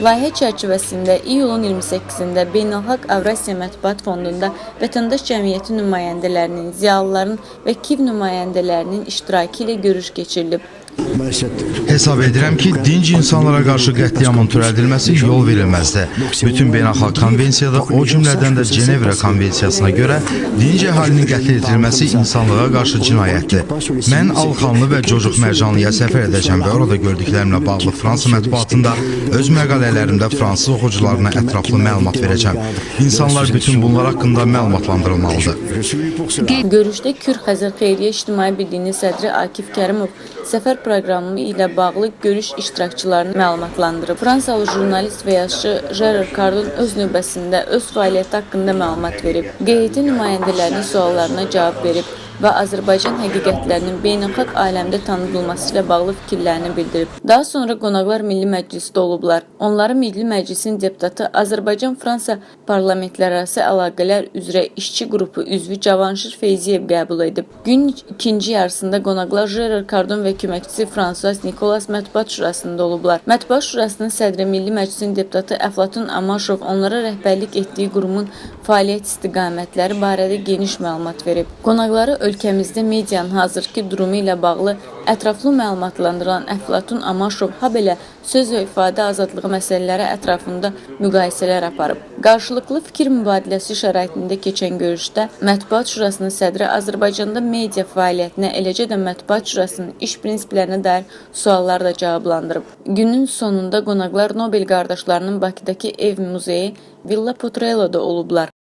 Layihə çərçivəsində iyulun 28-də Beynəlxalq Avrasiya Mətbuat Fondunda vətəndaş cəmiyyəti nümayəndələrinin, ziyalıların və KİV nümayəndələrinin iştirakı ilə görüş keçirilib. Hesab edirəm ki, dinc insanlara qarşı qətliamın törədilməsi yol verilməzdir. Bütün beynəlxalq konvensiyada, o cümlədən də Cenevra konvensiyasına görə dinc əhalinin qətl edilməsi insanlığa qarşı cinayətdir. Mən Alxanlı və Cocuq Mərcanlıya səfər edəcəm və orada gördüklərimlə bağlı Fransa mətbuatında öz məqalələrimdə fransız oxucularına ətraflı məlumat verəcəm. İnsanlar bütün bunlar haqqında məlumatlandırılmalıdır. Görüşdə Kür-Xəzər Xeyriyyə İctimai Birliyinin sədri Akif Kərimov səfər proqramı ilə bağlı görüş iştirakçılarını məlumatlandırıb. Fransalı jurnalist və yazıçı Jerar Kardon öz növbəsində öz fəaliyyəti haqqında məlumat verib. QHT nümayəndələrinin suallarına cavab verib və Azərbaycan həqiqətlərinin beynəlxalq aləmdə tanıdılması ilə bağlı fikirlərini bildirib. Daha sonra qonaqlar Milli Məclisdə olublar. Onları Milli Məclisin deputatı Azərbaycan-Fransa parlamentlərarası əlaqələr üzrə işçi qrupu üzvü Cavanşir Feyziyev qəbul edib. Günün ikinci yarısında qonaqlar Jerar Kardon və köməkçisi François Nikolas Mətbuat Şurasında olublar. Mətbuat Şurasının sədri Milli Məclisin deputatı Əflatun Amaşov onlara rəhbərlik etdiyi qurumun fəaliyyət istiqamətləri barədə geniş məlumat verib. Qonaqları ölkəmizdə medianın hazırki durumu ilə bağlı ətraflı məlumatlandıran Əflatun Amaşov habelə söz və ifadə azadlığı məsələləri ətrafında müqayisələr aparıb. Qarşılıqlı fikir mübadiləsi şəraitində keçən görüşdə Mətbuat Şurasının sədri Azərbaycanda media fəaliyyətinə, eləcə də Mətbuat Şurasının iş prinsiplərinə dair suallar da cavablandırıb. Günün sonunda qonaqlar Nobel qardaşlarının Bakıdakı ev muzeyi Villa Potrello'da olublar.